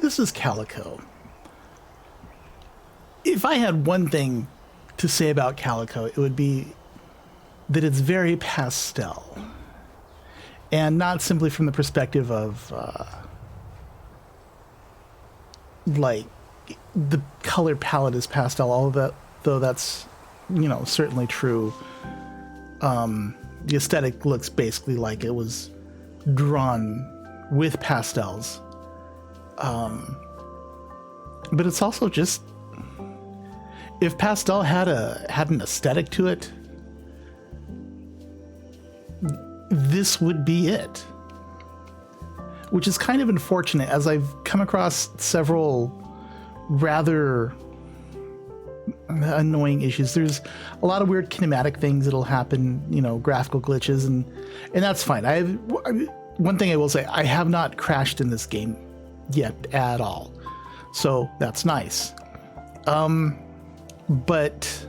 this is Calico. If I had one thing to say about Calico, it would be that it's very pastel. And not simply from the perspective of, like, the color palette is pastel, all of that, though that's, you know, certainly true. The aesthetic looks basically like it was drawn with pastels. But it's also just, if pastel had an aesthetic to it, this would be it. Which is kind of unfortunate, as I've come across several rather annoying issues. There's a lot of weird kinematic things that'll happen, you know, graphical glitches, and that's fine. One thing I will say, I have not crashed in this game yet at all, so that's nice. But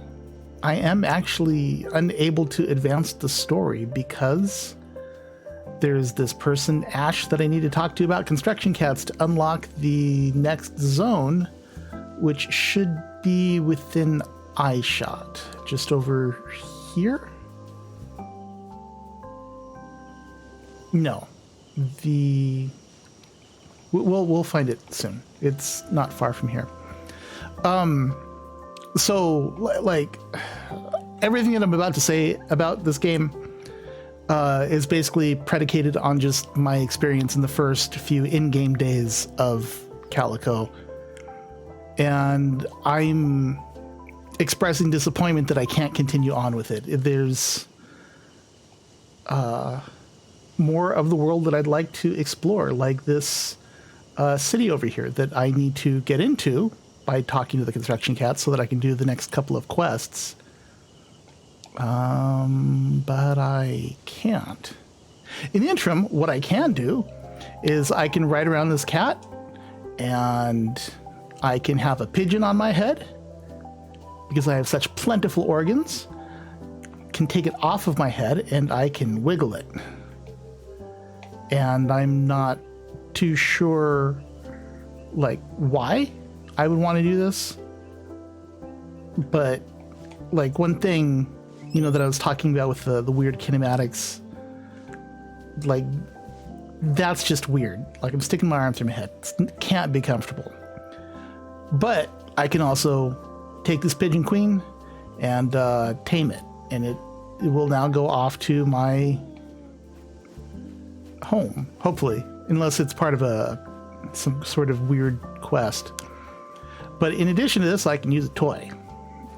I am actually unable to advance the story because there's this person, Ash, that I need to talk to about construction cats to unlock the next zone, which should be within eyeshot, just over here. No, we'll find it soon. It's not far from here. So like everything that I'm about to say about this game is basically predicated on just my experience in the first few in-game days of Calico. And I'm expressing disappointment that I can't continue on with it. There's more of the world that I'd like to explore, like this city over here that I need to get into by talking to the construction cats so that I can do the next couple of quests. But I can't. In the interim, what I can do is I can ride around this cat, and I can have a pigeon on my head because I have such plentiful organs. Can take it off of my head and I can wiggle it. And I'm not too sure, like, why I would want to do this. But, like, one thing, you know, that I was talking about with the weird kinematics, like, that's just weird. Like, I'm sticking my arm through my head. It can't be comfortable. But I can also take this pigeon queen and tame it, and it will now go off to my home, hopefully, unless it's part of some sort of weird quest. But in addition to this, I can use a toy,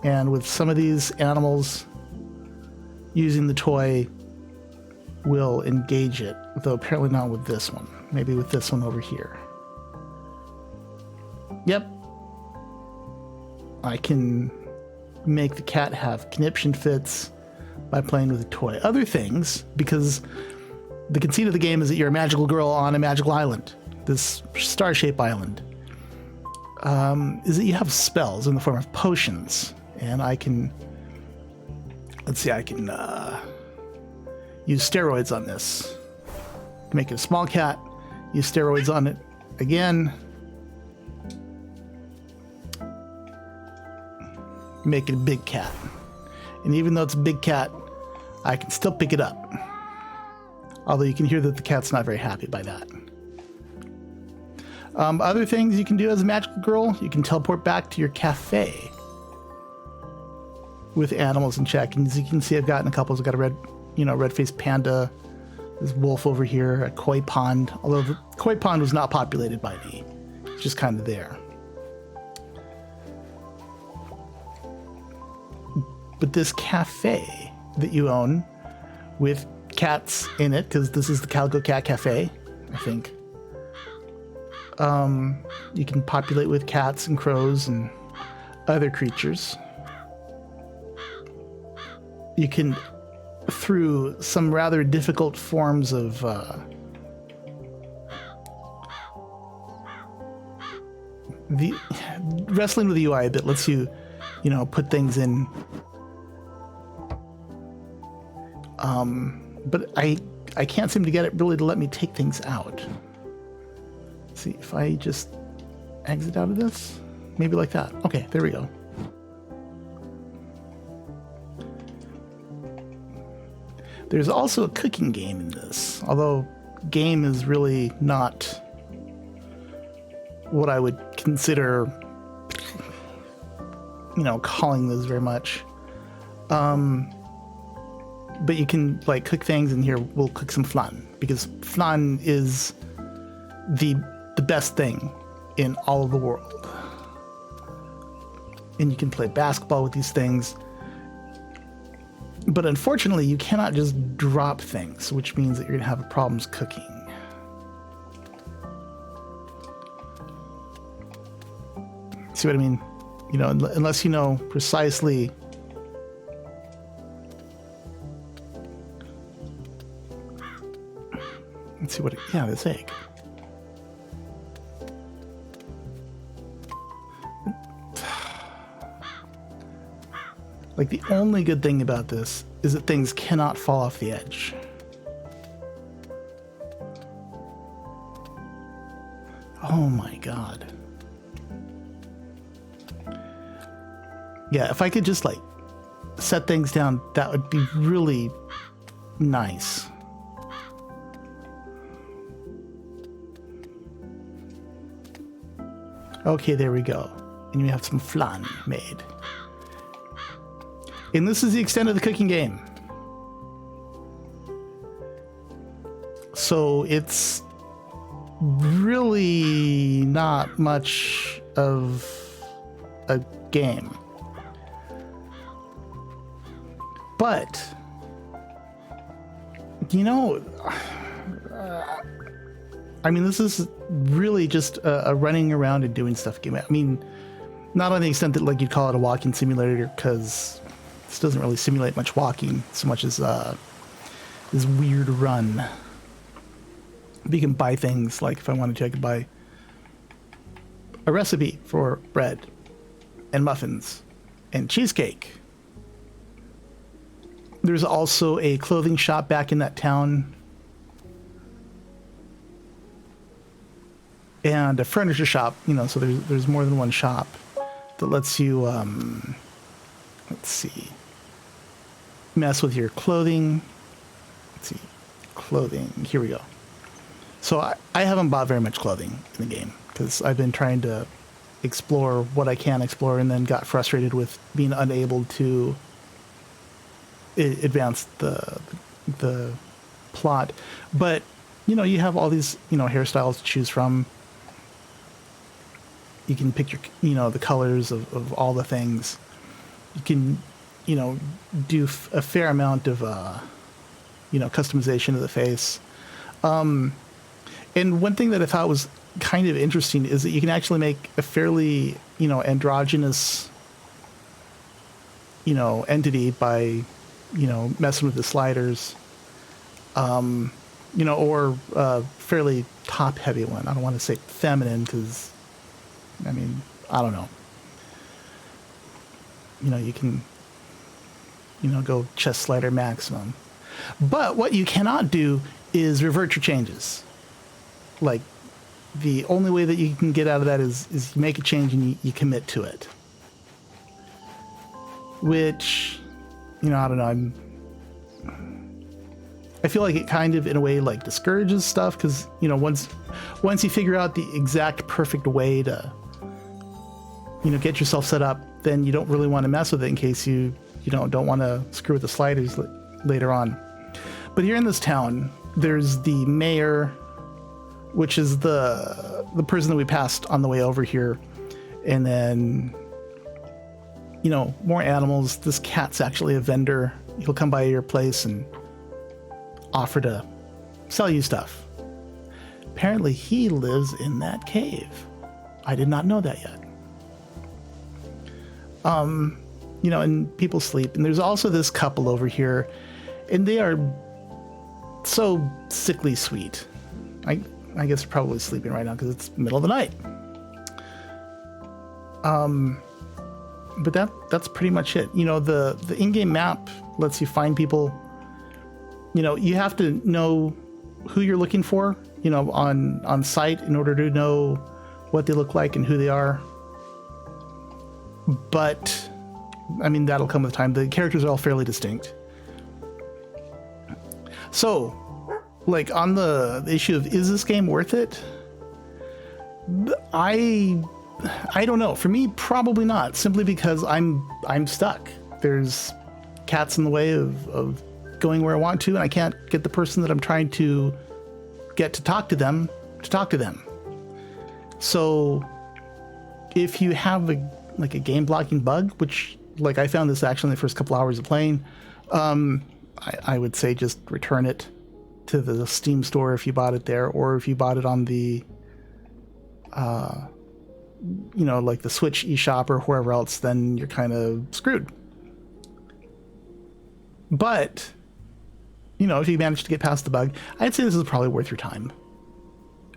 and with some of these animals, using the toy will engage it, though apparently not with this one. Maybe with this one over here. Yep. I can make the cat have conniption fits by playing with a toy. Other things, because the conceit of the game is that you're a magical girl on a magical island, this star-shaped island, is that you have spells in the form of potions. And I can, let's see, I can use steroids on this to make it a small cat, use steroids on it again, make it a big cat. And even though it's a big cat, I can still pick it up. Although you can hear that the cat's not very happy by that. Other things you can do as a magical girl, you can teleport back to your cafe with animals in check. And as you can see, I've gotten a couple. I've got a red-faced panda, this wolf over here, a koi pond. Although the koi pond was not populated by me. It's just kind of there. But this cafe that you own with cats in it, because this is the Calico Cat Cafe, I think. You can populate with cats and crows and other creatures. You can, through some rather difficult forms of the wrestling with the UI a bit lets you, put things in. But I can't seem to get it really to let me take things out. Let's see if I just exit out of this? Maybe like that. Okay, there we go. There's also a cooking game in this, although game is really not what I would consider, calling this very much. But you can like cook things, and here we'll cook some flan, because flan is the best thing in all of the world. And you can play basketball with these things. But unfortunately, you cannot just drop things, which means that you're going to have problems cooking. See what I mean? Unless you know precisely let's see this egg. Like, the only good thing about this is that things cannot fall off the edge. Oh my god. Yeah, if I could just like set things down, that would be really nice. Okay, there we go. And we have some flan made. And this is the extent of the cooking game. So it's really not much of a game. But, this is really just a running around and doing stuff game. I mean, not on the extent that like you'd call it a walking simulator, because this doesn't really simulate much walking so much as this weird run. But you can buy things, like if I wanted to, I could buy a recipe for bread and muffins and cheesecake. There's also a clothing shop back in that town. And a furniture shop, so there's more than one shop that lets you, let's see, mess with your clothing. Let's see, clothing, here we go. So I haven't bought very much clothing in the game, because I've been trying to explore what I can explore, and then got frustrated with being unable to advance the plot. But, you have all these, hairstyles to choose from. You can pick your, the colors of all the things. You can, do a fair amount of, customization of the face. And one thing that I thought was kind of interesting is that you can actually make a fairly, androgynous, entity by, messing with the sliders, or a fairly top-heavy one. I don't want to say feminine, because I don't know. You can, go chest slider maximum. But what you cannot do is revert your changes. Like, the only way that you can get out of that is you make a change and you commit to it. Which, I don't know, I feel like it kind of, in a way, like, discourages stuff, because, once you figure out the exact perfect way to, get yourself set up, then you don't really want to mess with it in case you don't want to screw with the sliders later on. But here in this town, there's the mayor, which is the person that we passed on the way over here, and then, more animals. This cat's actually a vendor. He'll come by your place and offer to sell you stuff. Apparently he lives in that cave. I did not know that yet. And people sleep. And there's also this couple over here, and they are so sickly sweet. I guess they're probably sleeping right now because it's middle of the night. But that's pretty much it. The in-game map lets you find people. You have to know who you're looking for, on site, in order to know what they look like and who they are. But I mean, that'll come with time. The characters are all fairly distinct. So, like, on the issue of is this game worth it? I don't know. For me, probably not. Simply because I'm stuck. There's cats in the way of going where I want to, and I can't get the person that I'm trying to get to talk to them. So, if you have a game blocking bug, which like I found this actually in the first couple hours of playing, I would say just return it to the Steam store if you bought it there, or if you bought it on the like the Switch eShop or wherever else, then you're kind of screwed. But if you manage to get past the bug, I'd say this is probably worth your time.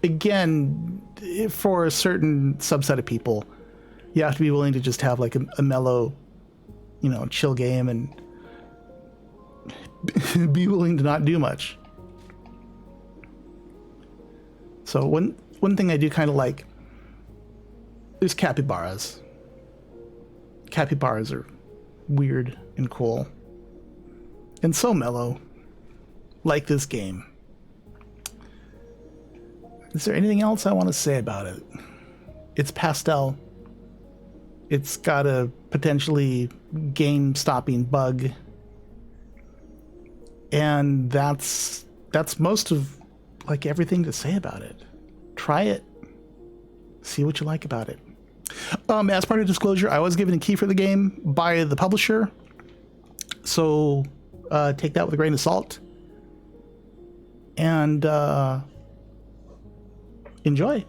Again, for a certain subset of people, you have to be willing to just have like a mellow, chill game and be willing to not do much. So one thing I do kind of like is capybaras. Capybaras are weird and cool and so mellow, like this game. Is there anything else I want to say about it? It's pastel. It's got a potentially game-stopping bug. And that's most of like everything to say about it. Try it. See what you like about it. As part of disclosure, I was given a key for the game by the publisher. So take that with a grain of salt. And enjoy.